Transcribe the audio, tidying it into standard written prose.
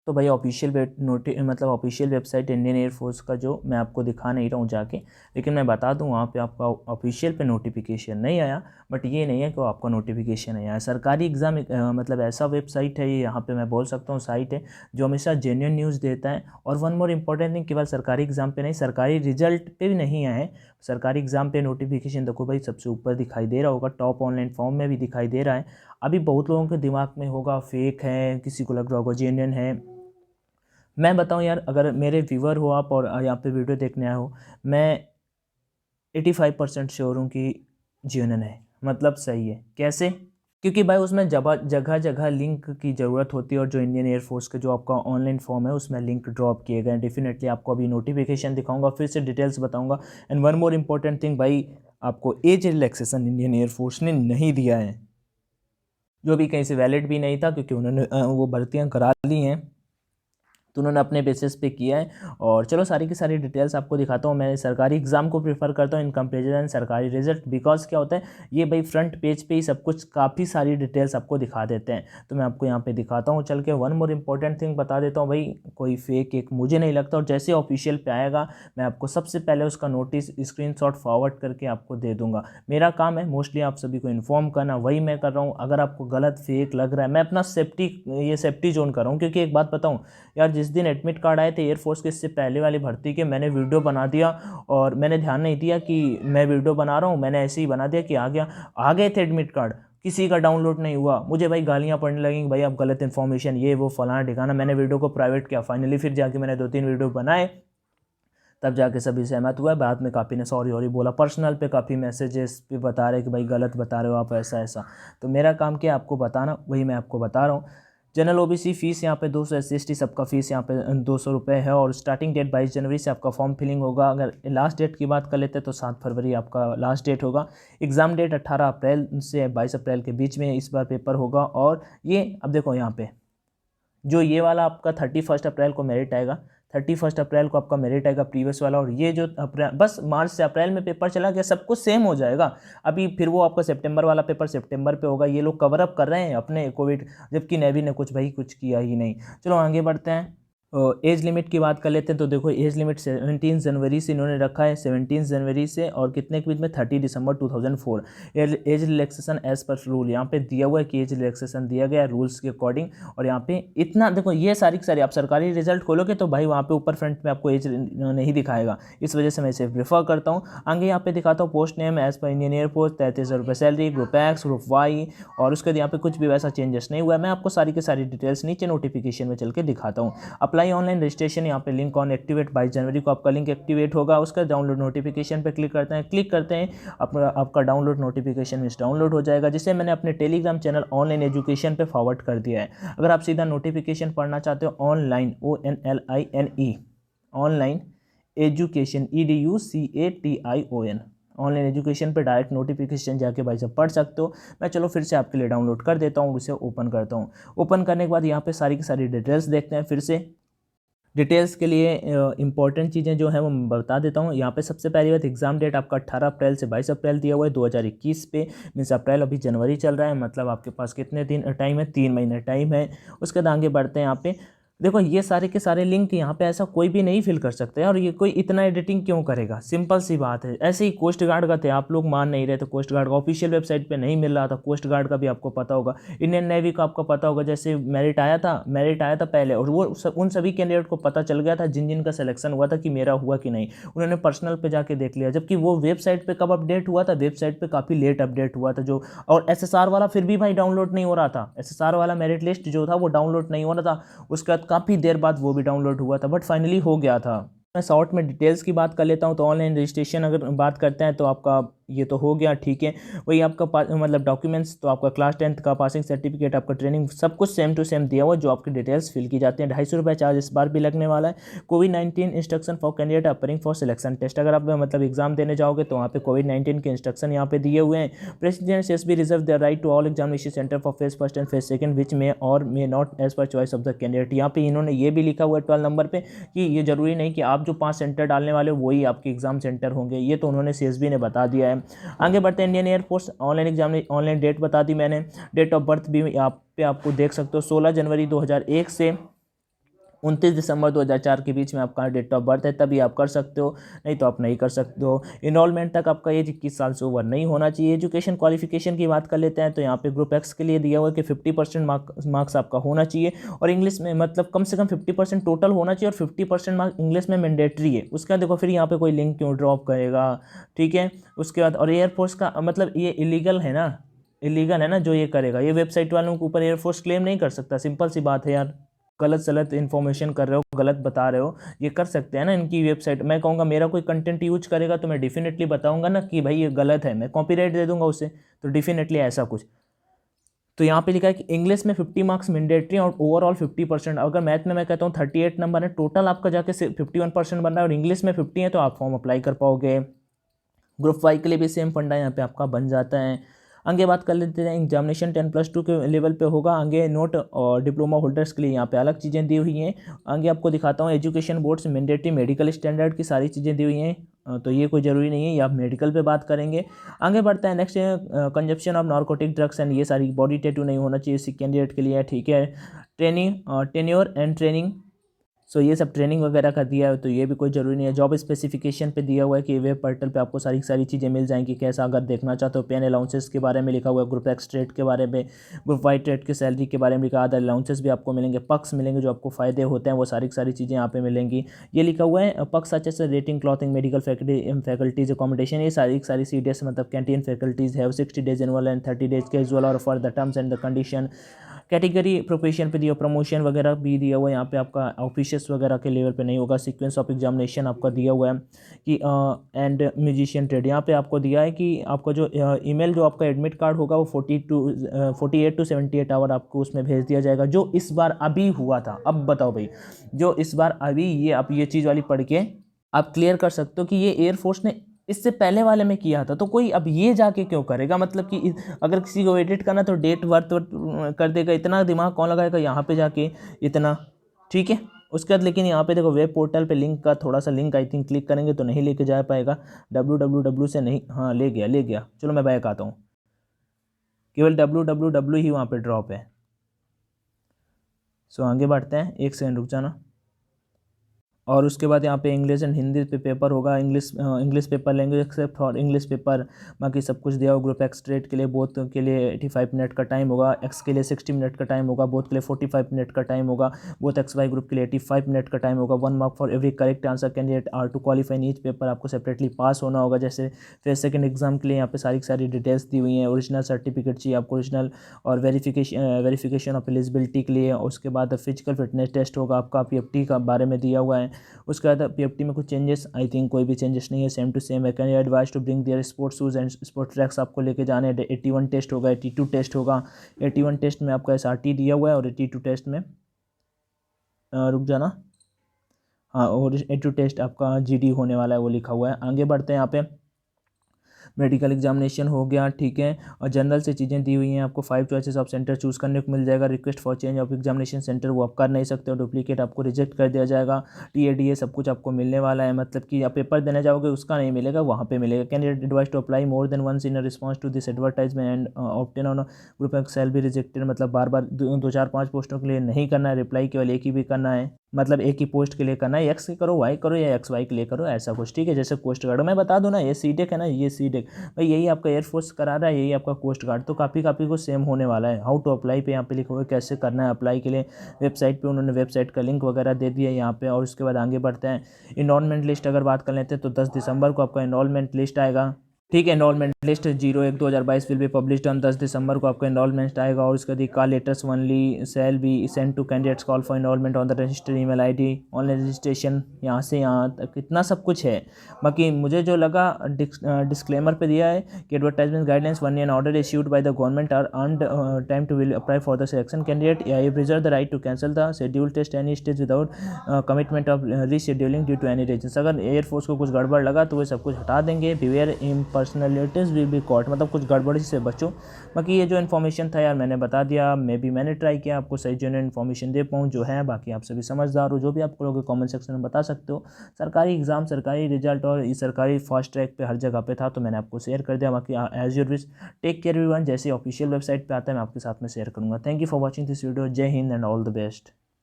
तो भाई मतलब ऑफिशियल वेबसाइट इंडियन एयरफोर्स का जो मैं आपको दिखा नहीं रहा हूँ जाके, लेकिन मैं बता दूँ वहाँ पे आपका ऑफिशियल पे नोटिफिकेशन नहीं आया। बट ये नहीं है कि आपका नोटिफिकेशन नहीं आया। सरकारी एग्ज़ाम मतलब ऐसा वेबसाइट है ये, यहाँ पे मैं बोल सकता हूँ साइट है जो हमेशा जेन्युइन न्यूज़ देता है। और वन मोर इम्पॉर्टेंट थिंग, केवल सरकारी एग्ज़ाम पे नहीं, सरकारी रिजल्ट पे भी नहीं आए, सरकारी एग्ज़ाम पे नोटिफिकेशन देखो भाई सबसे ऊपर दिखाई दे रहा होगा, टॉप ऑनलाइन फॉर्म में भी दिखाई दे रहा है। अभी बहुत लोगों के दिमाग में होगा फेक है, किसी को लग रहा होगा जेन्युइन है। मैं बताऊं यार, अगर मेरे व्यूअर हो आप और यहाँ पे वीडियो देखने आए हो, मैं 85% श्योर हूँ कि जेन्युइन है, मतलब सही है। कैसे? क्योंकि भाई उसमें जगह जगह लिंक की ज़रूरत होती है, और जो इंडियन एयरफोर्स के जो आपका ऑनलाइन फॉर्म है उसमें लिंक ड्रॉप किए गए। डेफिनेटली आपको अभी नोटिफिकेशन दिखाऊंगा, फिर से डिटेल्स बताऊंगा। And one more important thing भाई, आपको एज रिलैक्सेशन इंडियन एयरफोर्स ने नहीं दिया है, जो भी कहीं से वैलिड भी नहीं था, क्योंकि उन्होंने वो भर्तियाँ करा ली हैं, तो उन्होंने अपने बेसिस पे किया है। और चलो सारी की सारी डिटेल्स आपको दिखाता हूँ। मैं सरकारी एग्ज़ाम को प्रेफर करता हूँ इन कंपेरिजन सरकारी रिजल्ट, बिकॉज क्या होता है, ये भाई फ्रंट पेज पे ही सब कुछ काफ़ी सारी डिटेल्स आपको दिखा देते हैं। तो मैं आपको यहाँ पे दिखाता हूँ चल के। वन मोर इंपॉर्टेंट थिंग बता देता हूँ भाई, कोई फेक एक मुझे नहीं लगता, और जैसे ऑफिशियल पे आएगा मैं आपको सबसे पहले उसका नोटिस स्क्रीनशॉट फॉरवर्ड करके आपको दे दूंगा। मेरा काम है मोस्टली आप सभी को इन्फॉर्म करना, वही मैं कर रहा हूँ। अगर आपको गलत फेक लग रहा है, मैं अपना सेफ्टी जोन कर रहा हूँ। क्योंकि एक बात बताऊँ यार, जिस दिन एडमिट कार्ड आए थे एयरफोर्स के इससे पहले वाली भर्ती के, मैंने वीडियो बना दिया और मैंने ध्यान नहीं दिया कि मैं वीडियो बना रहा हूँ, मैंने ऐसे ही बना दिया कि आ गए थे एडमिट कार्ड, किसी का डाउनलोड नहीं हुआ। मुझे भाई गालियाँ पड़ने लगेंगी, भाई आप गलत इन्फॉर्मेशन ये वो फलाना ठिकाना। मैंने वीडियो को प्राइवेट किया, फाइनली फिर जाके मैंने 2-3 वीडियो बनाए, तब जाके सभी सहमत हुआ। बाद में काफ़ी ने सॉरी वॉरी बोला, पर्सनल पे काफ़ी मैसेजेस पे बता रहे कि भाई गलत बता रहे हो आप, ऐसा ऐसा। तो मेरा काम क्या है, आपको बताना, वही मैं आपको बता रहा हूँ। जनरल ओबीसी फीस यहाँ पे 200, SC/ST सबका फीस यहाँ पे 200 रुपये है। और स्टार्टिंग डेट 22 जनवरी से आपका फॉर्म फिलिंग होगा। अगर लास्ट डेट की बात कर लेते हैं तो 7 फरवरी आपका लास्ट डेट होगा। एग्ज़ाम डेट 18 अप्रैल से 22 अप्रैल के बीच में इस बार पेपर होगा। और ये अब देखो यहाँ पे, जो ये वाला आपका 31 अप्रैल को मेरिट आएगा, 31 अप्रैल को आपका मेरिट आएगा प्रीवियस वाला। और ये जो अप्रैल, बस मार्च से अप्रैल में पेपर चला गया, सब कुछ सेम हो जाएगा। अभी फिर वो आपका सितंबर वाला पेपर सितंबर पे होगा। ये लोग कवर अप कर रहे हैं अपने कोविड, जबकि नेवी ने कुछ भाई कुछ किया ही नहीं। चलो आगे बढ़ते हैं। एज लिमिट की बात कर लेते हैं। तो देखो एज लिमिट 17 जनवरी से इन्होंने रखा है, 17 जनवरी से और कितने के बीच में, 30 दिसंबर 2004। एज रिलैक्सेशन एज पर रूल यहाँ पे दिया हुआ है कि एज रिलैक्सेशन दिया गया है रूल्स के अकॉर्डिंग। और यहाँ पे इतना देखो, ये सारी की सारी आप सरकारी रिजल्ट खोलोगे तो भाई वहाँ पे ऊपर फ्रंट में आपको एज नहीं दिखाएगा, इस वजह से मैं इसे प्रेफर करता हूँ। आगे यहाँ पे दिखाता हूँ post name as per Indian air force, 33,000 रुपये salary, group X, group Y. और उसके बाद यहाँ पे कुछ भी वैसा चेंजेस नहीं हुआ है। मैं आपको सारी की सारी डिटेल्स नीचे नोटिफिकेशन में चल के दिखाता हूँ। अप्लाई ऑनलाइन रजिस्ट्रेशन, यहाँ पे लिंक ऑन एक्टिवेट, 22 जनवरी को आपका लिंक एक्टिवेट होगा। उसका डाउनलोड नोटिफिकेशन पे क्लिक करते हैं आपका डाउनलोड नोटिफिकेशन में डाउनलोड हो जाएगा, जिसे मैंने अपने टेलीग्राम चैनल ऑनलाइन एजुकेशन पे फॉरवर्ड कर दिया है। अगर आप सीधा नोटिफिकेशन पढ़ना चाहते हो, online ONLINE online education EDUCATION online education पे डायरेक्ट नोटिफिकेशन जाके भाई साहब पढ़ सकते हो। मैं चलो फिर से आपके लिए डाउनलोड कर देता हूँ, उसे ओपन करता हूँ। ओपन करने के बाद यहाँ पे सारी की सारी डिटेल्स देखते हैं। फिर से डिटेल्स के लिए इंपॉर्टेंट चीज़ें जो हैं वो मैं बता देता हूँ। यहाँ पे सबसे पहली बात, एग्जाम डेट आपका 18 अप्रैल से 22 अप्रैल दिया हुआ है 2021 पे। मीन्स अप्रैल अभी जनवरी चल रहा है, मतलब आपके पास कितने दिन टाइम है, 3 महीने टाइम है। उसके बाद आगे बढ़ते हैं। यहाँ पे देखो ये सारे के सारे लिंक यहाँ पे ऐसा कोई भी नहीं फिल कर सकते हैं, और ये कोई इतना एडिटिंग क्यों करेगा, सिंपल सी बात है। ऐसे ही कोस्ट गार्ड का थे, आप लोग मान नहीं रहे, तो कोस्ट गार्ड का ऑफिशियल वेबसाइट पे नहीं मिल रहा था, कोस्ट गार्ड का भी आपको पता होगा। इंडियन नेवी का आपको पता होगा, जैसे मेरिट आया था पहले, और वो उन सभी कैंडिडेट को पता चल गया था जिन जिन का सिलेक्शन हुआ था कि मेरा हुआ कि नहीं, उन्होंने पर्सनल पे जाके देख लिया। जबकि वो वेबसाइट पे कब अपडेट हुआ था, वेबसाइट पे काफ़ी लेट अपडेट हुआ था जो। और SSR वाला फिर भी भाई डाउनलोड नहीं हो रहा था, SSR वाला मेरिट लिस्ट जो था वो डाउनलोड नहीं हो रहा था। उसके बाद काफ़ी देर बाद वो भी डाउनलोड हुआ था, बट फाइनली हो गया था। मैं शॉर्ट में डिटेल्स की बात कर लेता हूँ। तो ऑनलाइन रजिस्ट्रेशन अगर बात करते हैं तो आपका ये तो हो गया, ठीक है। वही आपका मतलब डॉक्यूमेंट्स, तो आपका क्लास 10th का पासिंग सर्टिफिकेट, आपका ट्रेनिंग, सब कुछ सेम टू सेम दिया हुआ, जो आपकी डिटेल्स फिल की जाती हैं। 250 रुपये चार्ज इस बार भी लगने वाला है। कोविड-19 instruction for candidate appearing for selection test, अगर आप मतलब एग्जाम देने जाओगे तो वहाँ पे कोविड-19 के इंस्ट्रक्शन यहाँ पे दिए हुए हैं। President SSB reserve the right to all examination centre for phase first and phase second which में और may not as per choice of the candidate. यहाँ पे इन्होंने ये भी लिखा हुआ है 12 नंबर पे कि ये जरूरी नहीं कि आप जो 5 सेंटर डालने वाले हो वही आपके एग्जाम सेंटर होंगे, ये तो उन्होंने CSB ने बता दिया है। आगे बढ़ते हैं। Indian air force online exam, online date बता दी मैंने। डेट ऑफ बर्थ भी आप पे आपको देख सकते हो, 16 जनवरी 2001 से 29 दिसंबर 2004 के बीच में आपका डेट ऑफ बर्थ है तभी आप कर सकते हो, नहीं तो आप नहीं कर सकते हो। इनरोलमेंट तक आपका एज 21 साल से ओवर नहीं होना चाहिए। एजुकेशन क्वालिफिकेशन की बात कर लेते हैं तो यहाँ पे ग्रुप एक्स के लिए दिया हुआ है कि 50% मार्क्स आपका होना चाहिए और इंग्लिश में मतलब कम से कम 50% टोटल होना चाहिए और 50% मार्क्स इंग्लिश में मैंडेटरी है। उसके बाद देखो फिर यहाँ पर कोई लिंक क्यों ड्रॉप करेगा, ठीक है। उसके बाद और एयरफोर्स का मतलब ये इलीगल है ना जो ये करेगा, ये वेबसाइट वालों के ऊपर एयरफोर्स क्लेम नहीं कर सकता। सिंपल सी बात है यार, गलत सलत इन्फॉर्मेशन कर रहे हो, गलत बता रहे हो, ये कर सकते हैं ना इनकी वेबसाइट। मैं कहूँगा मेरा कोई कंटेंट यूज करेगा तो मैं डेफिनेटली बताऊंगा ना कि भाई ये गलत है, मैं कॉपीराइट दे दूंगा उसे, तो डेफिनेटली ऐसा कुछ। तो यहाँ पे लिखा है कि इंग्लिश में 50 मार्क्स मैंडेटरी और ओवरऑल 50%। अगर मैथ में मैं कहता हूँ 38 नंबर है, टोटल आपका जाके 51% बन रहा है और इंग्लिश में 50 है तो आप फॉर्म अप्लाई कर पाओगे। ग्रुप वाई के लिए भी सेम फंडा यहाँ पे आपका बन जाता है। आगे बात कर लेते हैं एग्जामिनेशन 10+2 के लेवल पे होगा। आगे नोट और डिप्लोमा होल्डर्स के लिए यहाँ पे अलग चीज़ें दी हुई हैं। आगे आपको दिखाता हूँ एजुकेशन बोर्ड से मैंडेटरी मेडिकल स्टैंडर्ड की सारी चीज़ें दी हुई हैं, तो ये कोई ज़रूरी नहीं है, ये आप मेडिकल पे बात करेंगे। आगे बढ़ता है next, consumption of narcotic drugs and ये सारी बॉडी टैटू नहीं होना चाहिए इसी कैंडिडेट के लिए, ठीक है। ट्रेनिंग टेन्योर एंड ट्रेनिंग, सो ये सब ट्रेनिंग वगैरह का दिया है तो ये भी कोई ज़रूरी नहीं है। जॉब स्पेसिफिकेशन पे दिया हुआ है कि वेब पोर्टल पे आपको सारी चीज़ें मिल जाएंगी कैसा अगर देखना चाहते हो। पेन अलाउंसेस के बारे में लिखा हुआ है, ग्रुप एक्स ट्रेड के बारे में, ग्रुप वाई ट्रेड की सैलरी के बारे में लिखा, अदर अलाउंसेस भी आपको मिलेंगे, पक्स मिलेंगे जो आपको फ़ायदे होते हैं वो सारी चीज़ें यहाँ पे मिलेंगी। ये लिखा हुआ है पक्स अच्छे से rating, clothing, medical faculties accommodation, ये सारी CDS मतलब कैंटीन फैकल्टीज़ है। 60 days annual and 30 days casual और for the terms and the condition. Category profession पे दिया, प्रमोशन वगैरह भी दिया हुआ है। यहाँ पे आपका ऑफिशियल्स वगैरह के लेवल पे नहीं होगा। सीक्वेंस ऑफ एग्जामिनेशन आपका दिया हुआ है कि एंड म्यूजिशियन ट्रेड, यहाँ पे आपको दिया है कि आपका जो ईमेल जो आपका एडमिट कार्ड होगा वो 48 to 78 आवर आपको उसमें भेज दिया जाएगा, जो इस बार अभी हुआ था। अब बताओ भाई, जो इस बार अभी ये आप ये चीज़ वाली पढ़ के आप क्लियर कर सकते हो कि ये एयरफोर्स ने इससे पहले वाले में किया था, तो कोई अब ये जाके क्यों करेगा। मतलब कि अगर किसी को एडिट करना तो डेट वर्थ कर देगा, इतना दिमाग कौन लगाएगा यहाँ पे जाके इतना, ठीक है। उसके बाद लेकिन यहाँ पे देखो वेब पोर्टल पे लिंक का थोड़ा सा लिंक आई थिंक क्लिक करेंगे तो नहीं लेके जा पाएगा, www से नहीं, हाँ ले गया। चलो मैं बैक आता हूँ, केवल www ही वहाँ पे ड्रॉप है। सो आगे बढ़ते हैं, एक सेकंड रुक जाना। और उसके बाद यहाँ पे इंग्लिश एंड हिंदी पे पेपर होगा। English paper language except for English paper, बाकी सब कुछ दिया होगा। ग्रुप एक्स ट्रेड के लिए बोथ के लिए 85 मिनट का टाइम होगा, एक्स के लिए 60 मिनट का टाइम होगा, बोथ के लिए 45 मिनट का टाइम होगा, बोथ एक्स वाई ग्रुप के लिए 85 मिनट का टाइम होगा। 1 mark for every correct answer candidate are to qualify in each paper, आपको सेपरेटली पास होना होगा। जैसे फिर सेकंड एग्जाम के लिए यहाँ पे सारी डिटेल्स दी हुई हैं। ओरिजिनल सर्टिफिकेट चाहिए आपको, ओरिजिनल, और वेरिफिकेशन ऑफ एलिजिबिलिटी के लिए। उसके बाद फिजिकल फिटनेस टेस्ट होगा आपका, PFT का बारे में दिया हुआ है। उसके बाद PFT में कुछ चेंजेस, आई थिंक कोई भी चेंजेस नहीं है, सेम टू सेम है। Can you advise to bring their sports shoes and sport tracks, आपको लेके जाने हैं। 81 टेस्ट होगा, 82 टेस्ट होगा। 81 टेस्ट में आपका SRT दिया हुआ है और 82 टेस्ट में रुक जाना, हाँ, और 82 टेस्ट आपका GD होने वाला है, वो लिखा हुआ है। आगे बढ़ते हैं, यहाँ पे मेडिकल एग्जामिनेशन हो गया, ठीक है। और जनरल से चीज़ें दी हुई हैं आपको। 5 चॉइसेस ऑफ सेंटर चूज़ करने को मिल जाएगा। Request for change of examination centre वो आप कर नहीं सकते हो, डुप्लीकेट आपको रिजेक्ट कर दिया जाएगा। TADA सब कुछ आपको मिलने वाला है, मतलब कि आप पेपर देने जाओगे उसका नहीं मिलेगा, वहाँ पे मिलेगा। Candidate advise to apply more than once in response to this advertisement and obtain on group X shall भी रिजेक्टेड, मतलब बार 2-4-5 पोस्टों के लिए नहीं करना है रिप्लाई, केवल एक ही भी करना है, मतलब एक ही पोस्ट के लिए करना है। एक्स करो, वाई करो या XY के लिए करो, ऐसा कुछ, ठीक है। जैसे कोस्ट गार्ड मैं बता दूं ना, ये CTEC है ना, ये CTEC भाई यही आपका एयरफोर्स करा रहा है, यही आपका कोस्ट गार्ड, तो काफ़ी कुछ सेम होने वाला है। हाउ टू अप्लाई पे यहाँ पे लिखा हुआ है कैसे करना है अप्लाई के लिए। वेबसाइट पे उन्होंने वेबसाइट का लिंक वगैरह दे दिया है यहाँ पे। और उसके बाद आगे बढ़ते हैं, इनरोलमेंट लिस्ट अगर बात कर लेते हैं तो 10 दिसंबर को आपका इनरोलमेंट लिस्ट आएगा, ठीक है। Enrolment list 01/2022 will be published on 10 December को आपका एनरोलमेंट आएगा। और उसके बाद call letters only shall be send to candidates call for enrolment on the registered email ID, online registration, यहाँ से यहाँ तक इतना सब कुछ है। बाकी मुझे जो लगा डिस्क्लेमर पे दिया है कि advertisement guidelines 1 order issued by the government are earned time to will apply for the selection candidate, I reserve the right to cancel the schedule test any stage without commitment of rescheduling due to any reason. अगर air force को कुछ गड़बड़ लगा तो वे सब कुछ हटा देंगे। Beware personalities will be caught, मतलब कुछ गड़बड़ी से बचो। बाकी ये जो इन्फॉर्मेशन था यार मैंने बता दिया, मैंने ट्राई किया आपको सही जेन्युइन इन्फॉर्मेशन दे पाऊँ जो है। बाकी आप सभी समझदार हो, जो भी आपको लोग कमेंट सेक्शन में बता सकते हो। सरकारी एग्जाम, सरकारी रिजल्ट और सरकारी फास्ट ट्रैक पे हर जगह पे था तो मैंने आपको शेयर कर दिया। बाकी as your wish, take care everyone. जैसे ऑफिशियल वेबसाइट पे आता है मैं आपके साथ में शेयर करूँगा। Thank you for watching this video. जय हिंद एंड ऑल द बेस्ट।